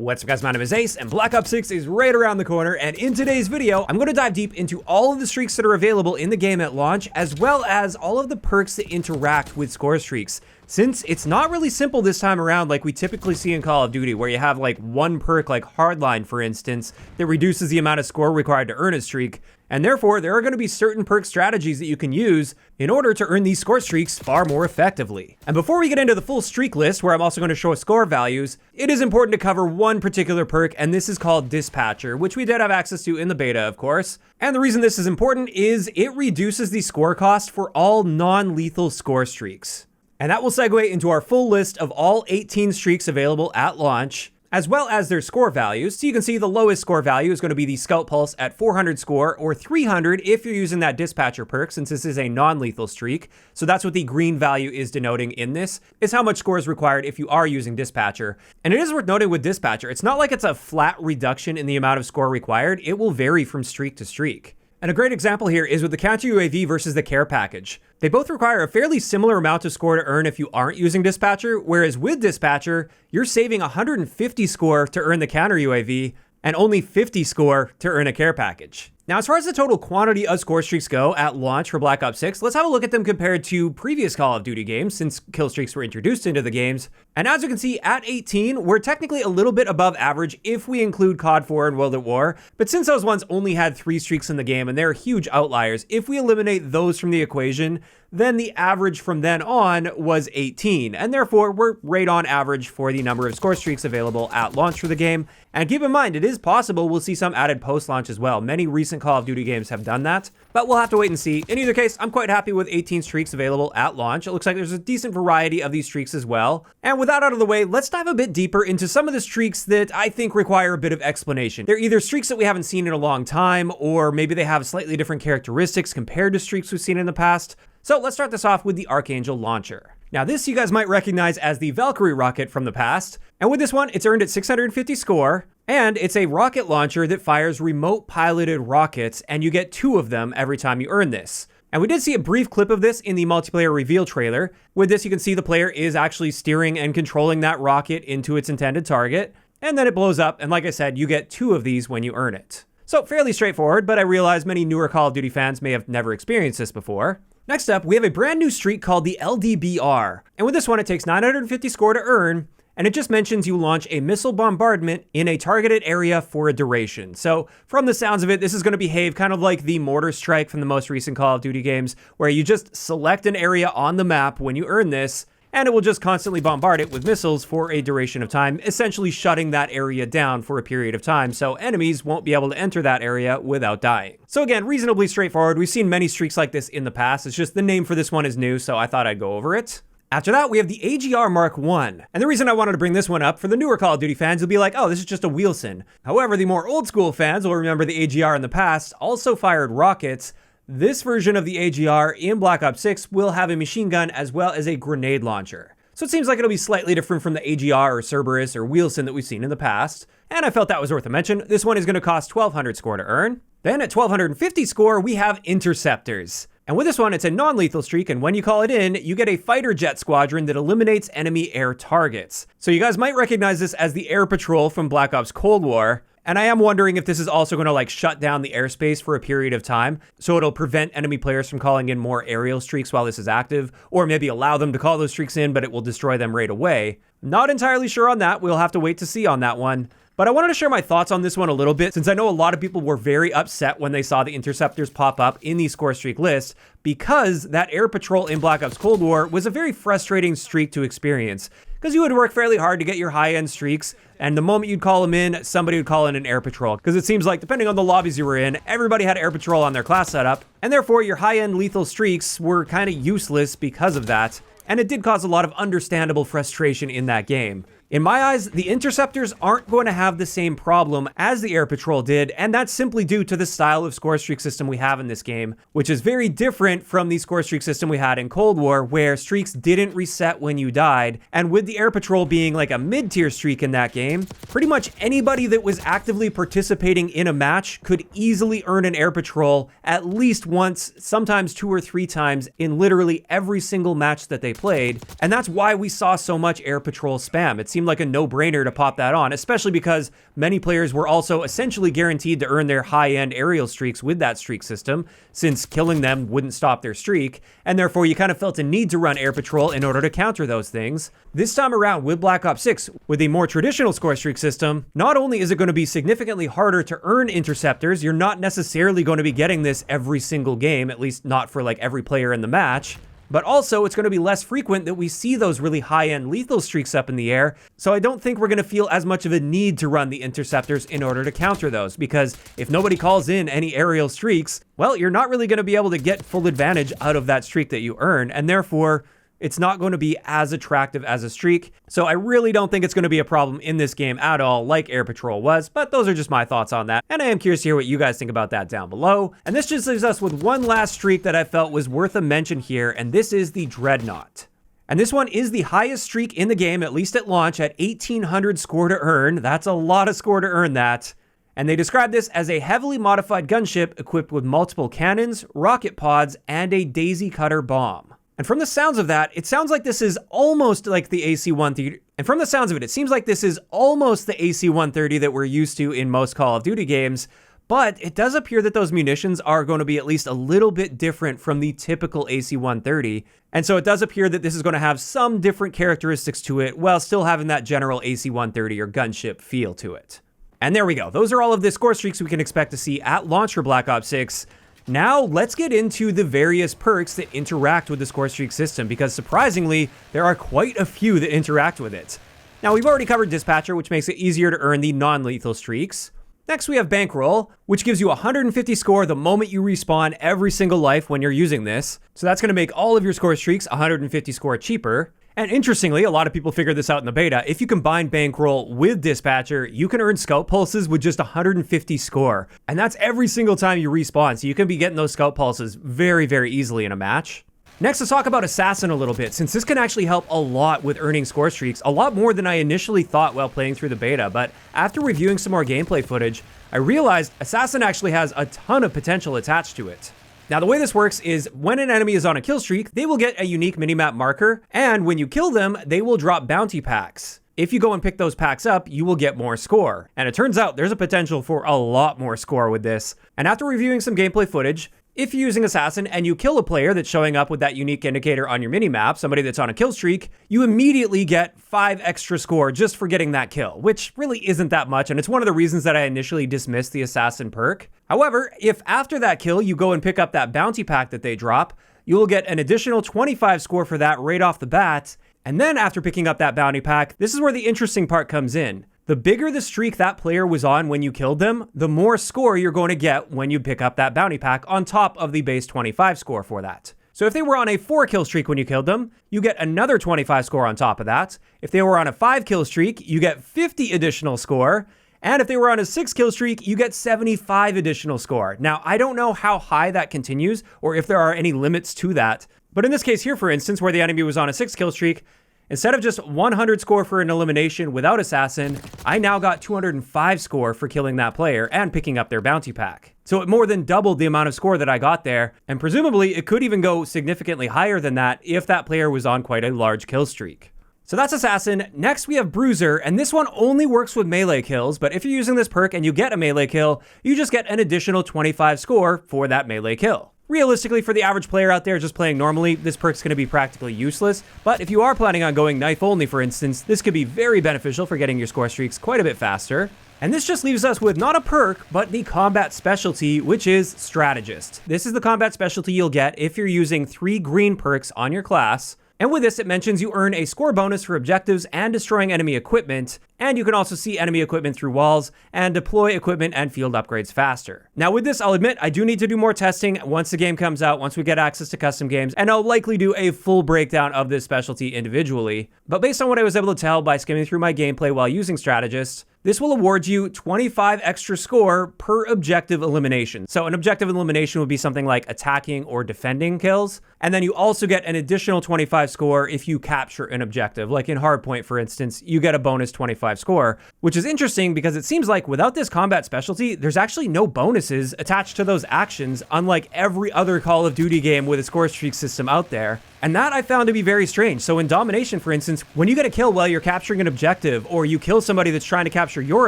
What's up guys, my name is Ace, and Black Ops 6 is right around the corner, and in today's video, I'm going to dive deep into all of the streaks that are available in the game at launch, as well as all of the perks that interact with Scorestreaks. Since it's not really simple this time around like we typically see in Call of Duty, where you have like one perk like Hardline, for instance, that reduces the amount of score required to earn a streak, and therefore there are going to be certain perk strategies that you can use in order to earn these score streaks far more effectively. And before we get into the full streak list, where I'm also going to show score values, it is important to cover one particular perk, and this is called Dispatcher, which we did have access to in the beta, of course. And the reason this is important is it reduces the score cost for all non-lethal score streaks. And that will segue into our full list of all 18 streaks available at launch, as well as their score values. So you can see the lowest score value is going to be the Scout Pulse at 400 score, or 300 if you're using that Dispatcher perk, since this is a non-lethal streak. So that's what the green value is denoting in this, is how much score is required if you are using Dispatcher. And it is worth noting with Dispatcher, it's not like it's a flat reduction in the amount of score required. It will vary from streak to streak. And a great example here is with the Counter UAV versus the Care package. They both require a fairly similar amount of score to earn if you aren't using Dispatcher, whereas with Dispatcher, you're saving 150 score to earn the Counter UAV and only 50 score to earn a Care package. Now, as far as the total quantity of score streaks go at launch for Black Ops 6, let's have a look at them compared to previous Call of Duty games, since kill streaks were introduced into the games. And as you can see, at 18, we're technically a little bit above average if we include COD 4 and World at War. But since those ones only had 3 streaks in the game, and they're huge outliers, if we eliminate those from the equation, then the average from then on was 18, and therefore we're right on average for the number of score streaks available at launch for the game. And keep in mind, it is possible we'll see some added post-launch as well. Many recent Call of Duty games have done that, but we'll have to wait and see. In either case, I'm quite happy with 18 streaks available at launch. It looks like there's a decent variety of these streaks as well. And with that out of the way, let's dive a bit deeper into some of the streaks that I think require a bit of explanation. They're either streaks that we haven't seen in a long time, or maybe they have slightly different characteristics compared to streaks we've seen in the past. So let's start this off with the Archangel Launcher. Now this you guys might recognize as the Valkyrie rocket from the past, and with this one it's earned at 650 score, and it's a rocket launcher that fires remote piloted rockets, and you get 2 of them every time you earn this. And we did see a brief clip of this in the multiplayer reveal trailer. With this you can see the player is actually steering and controlling that rocket into its intended target, and then it blows up, and like I said, you get 2 of these when you earn it. So fairly straightforward, but I realize many newer Call of Duty fans may have never experienced this before. Next up, we have a brand new streak called the LDBR. And with this one, it takes 950 score to earn, and it just mentions you launch a missile bombardment in a targeted area for a duration. So from the sounds of it, this is going to behave kind of like the mortar strike from the most recent Call of Duty games, where you just select an area on the map when you earn this, and it will just constantly bombard it with missiles for a duration of time, essentially shutting that area down for a period of time, so enemies won't be able to enter that area without dying. So again, reasonably straightforward. We've seen many streaks like this in the past. It's just the name for this one is new, so I thought I'd go over it. After that, we have the A.G.R Mark I. And the reason I wanted to bring this one up, for the newer Call of Duty fans, you'll be like, oh, this is just a Wheelson. However, the more old school fans will remember the A.G.R in the past also fired rockets. This version of the A.G.R in Black Ops 6 will have a machine gun as well as a grenade launcher. So it seems like it'll be slightly different from the A.G.R or Cerberus or Wheelson that we've seen in the past. And I felt that was worth a mention. This one is going to cost 1200 score to earn. Then at 1250 score, we have Interceptors. And with this one, it's a non-lethal streak, and when you call it in, you get a fighter jet squadron that eliminates enemy air targets. So you guys might recognize this as the air patrol from Black Ops Cold War. And I am wondering if this is also going to like shut down the airspace for a period of time, so it'll prevent enemy players from calling in more aerial streaks while this is active, or maybe allow them to call those streaks in, but it will destroy them right away. Not entirely sure on that. We'll have to wait to see on that one. But I wanted to share my thoughts on this one a little bit, since I know a lot of people were very upset when they saw the Interceptors pop up in the score streak list, because that air patrol in Black Ops Cold War was a very frustrating streak to experience. Because you would work fairly hard to get your high-end streaks, and the moment you'd call them in, somebody would call in an air patrol. Because it seems like, depending on the lobbies you were in, everybody had air patrol on their class setup, and therefore your high-end lethal streaks were kind of useless because of that. And it did cause a lot of understandable frustration in that game. In my eyes, the Interceptors aren't going to have the same problem as the Air Patrol did, and that's simply due to the style of score streak system we have in this game, which is very different from the score streak system we had in Cold War, where streaks didn't reset when you died. And with the Air Patrol being like a mid-tier streak in that game, pretty much anybody that was actively participating in a match could easily earn an Air Patrol at least once, sometimes 2 or 3 times in literally every single match that they played. And that's why we saw so much Air Patrol spam. It seemed seemed like a no-brainer to pop that on, especially because many players were also essentially guaranteed to earn their high-end aerial streaks with that streak system, since killing them wouldn't stop their streak, and therefore you kind of felt a need to run air patrol in order to counter those things. This time around with Black Ops 6, with a more traditional score streak system, not only is it going to be significantly harder to earn interceptors, you're not necessarily going to be getting this every single game, at least not for like every player in the match, but also it's going to be less frequent that we see those really high-end lethal streaks up in the air, so I don't think we're going to feel as much of a need to run the interceptors in order to counter those, because if nobody calls in any aerial streaks, well, you're not really going to be able to get full advantage out of that streak that you earn, and therefore it's not going to be as attractive as a streak. So I really don't think it's going to be a problem in this game at all, like Air Patrol was, but those are just my thoughts on that. And I am curious to hear what you guys think about that down below. And this just leaves us with one last streak that I felt was worth a mention here, and this is the Dreadnought. And this one is the highest streak in the game, at least at launch, at 1,800 score to earn. That's a lot of score to earn that. And they describe this as a heavily modified gunship equipped with multiple cannons, rocket pods, and a daisy cutter bomb. And from the sounds of that, it sounds like this is almost like the AC-130. And from the sounds of it, it seems like this is almost the AC-130 that we're used to in most Call of Duty games. But it does appear that those munitions are going to be at least a little bit different from the typical AC-130. And so it does appear that this is going to have some different characteristics to it while still having that general AC-130 or gunship feel to it. And there we go. Those are all of the score streaks we can expect to see at launch for Black Ops 6. Now, let's get into the various perks that interact with the score streak system, because surprisingly, there are quite a few that interact with it. Now, we've already covered Dispatcher, which makes it easier to earn the non-lethal streaks. Next, we have Bankroll, which gives you 150 score the moment you respawn every single life when you're using this. So that's going to make all of your score streaks 150 score cheaper. And interestingly, a lot of people figured this out in the beta. If you combine Bankroll with Dispatcher, you can earn scout pulses with just 150 score. And that's every single time you respawn, so you can be getting those scout pulses very, very easily in a match. Next, let's talk about Assassin a little bit, since this can actually help a lot with earning score streaks, a lot more than I initially thought while playing through the beta. But after reviewing some more gameplay footage, I realized Assassin actually has a ton of potential attached to it. Now, the way this works is when an enemy is on a kill streak, they will get a unique minimap marker, and when you kill them, they will drop bounty packs. If you go and pick those packs up, you will get more score. And it turns out there's a potential for a lot more score with this. And after reviewing some gameplay footage, if you're using Assassin and you kill a player that's showing up with that unique indicator on your minimap, somebody that's on a kill streak, you immediately get 5 extra score just for getting that kill, which really isn't that much, and it's one of the reasons that I initially dismissed the Assassin perk. However, if after that kill you go and pick up that bounty pack that they drop, you will get an additional 25 score for that right off the bat, and then after picking up that bounty pack, this is where the interesting part comes in. The bigger the streak that player was on when you killed them, the more score you're going to get when you pick up that bounty pack on top of the base 25 score for that. So if they were on a 4-kill streak when you killed them, you get another 25 score on top of that. If they were on a 5-kill streak, you get 50 additional score. And if they were on a 6-kill streak, you get 75 additional score. Now, I don't know how high that continues or if there are any limits to that. But in this case here, for instance, where the enemy was on a 6-kill streak, instead of just 100 score for an elimination without Assassin, I now got 205 score for killing that player and picking up their bounty pack. So it more than doubled the amount of score that I got there, and presumably it could even go significantly higher than that if that player was on quite a large kill streak. So that's Assassin. Next we have Bruiser, and this one only works with melee kills, but if you're using this perk and you get a melee kill, you just get an additional 25 score for that melee kill. Realistically, for the average player out there just playing normally, this perk's going to be practically useless, but if you are planning on going knife only, for instance, this could be very beneficial for getting your score streaks quite a bit faster. And this just leaves us with not a perk, but the combat specialty, which is Strategist. This is the combat specialty you'll get if you're using 3 green perks on your class. And with this, it mentions you earn a score bonus for objectives and destroying enemy equipment, and you can also see enemy equipment through walls and deploy equipment and field upgrades faster. Now with this, I'll admit, I do need to do more testing once the game comes out, once we get access to custom games, and I'll likely do a full breakdown of this specialty individually. But based on what I was able to tell by skimming through my gameplay while using Strategist, this will award you 25 extra score per objective elimination. So an objective elimination would be something like attacking or defending kills. And then you also get an additional 25 score if you capture an objective. Like in Hardpoint, for instance, you get a bonus 25 score, which is interesting because it seems like without this combat specialty, there's actually no bonuses attached to those actions, unlike every other Call of Duty game with a score streak system out there. And that I found to be very strange. So in Domination, for instance, when you get a kill while you're capturing an objective, or you kill somebody that's trying to capture your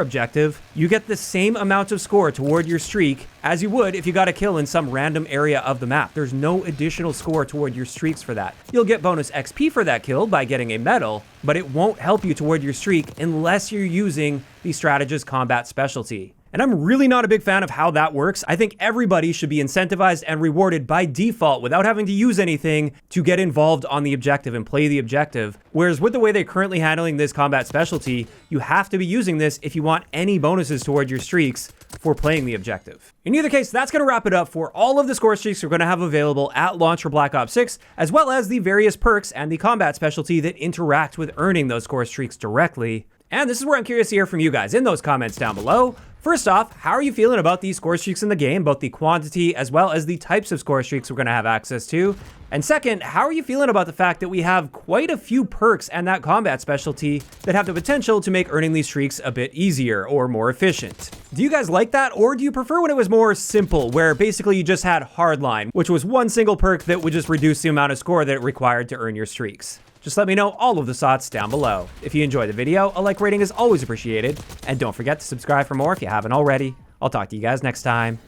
objective, you get the same amount of score toward your streak as you would if you got a kill in some random area of the map. There's no additional score toward your streaks for that. You'll get bonus XP for that kill by getting a medal, but it won't help you toward your streak unless you're using the Strategist combat specialty. And I'm really not a big fan of how that works. I think everybody should be incentivized and rewarded by default without having to use anything to get involved on the objective and play the objective. Whereas with the way they're currently handling this combat specialty, you have to be using this if you want any bonuses toward your streaks for playing the objective. In either case, that's going to wrap it up for all of the score streaks we're going to have available at launch for Black Ops 6, as well as the various perks and the combat specialty that interact with earning those score streaks directly. And this is where I'm curious to hear from you guys in those comments down below. First off, how are you feeling about these score streaks in the game, both the quantity as well as the types of score streaks we're going to have access to? And second, how are you feeling about the fact that we have quite a few perks and that combat specialty that have the potential to make earning these streaks a bit easier or more efficient? Do you guys like that, or do you prefer when it was more simple, where basically you just had Hardline, which was one single perk that would just reduce the amount of score that it required to earn your streaks? Just let me know all of the thoughts down below. If you enjoyed the video, a like rating is always appreciated. And don't forget to subscribe for more if you haven't already. I'll talk to you guys next time.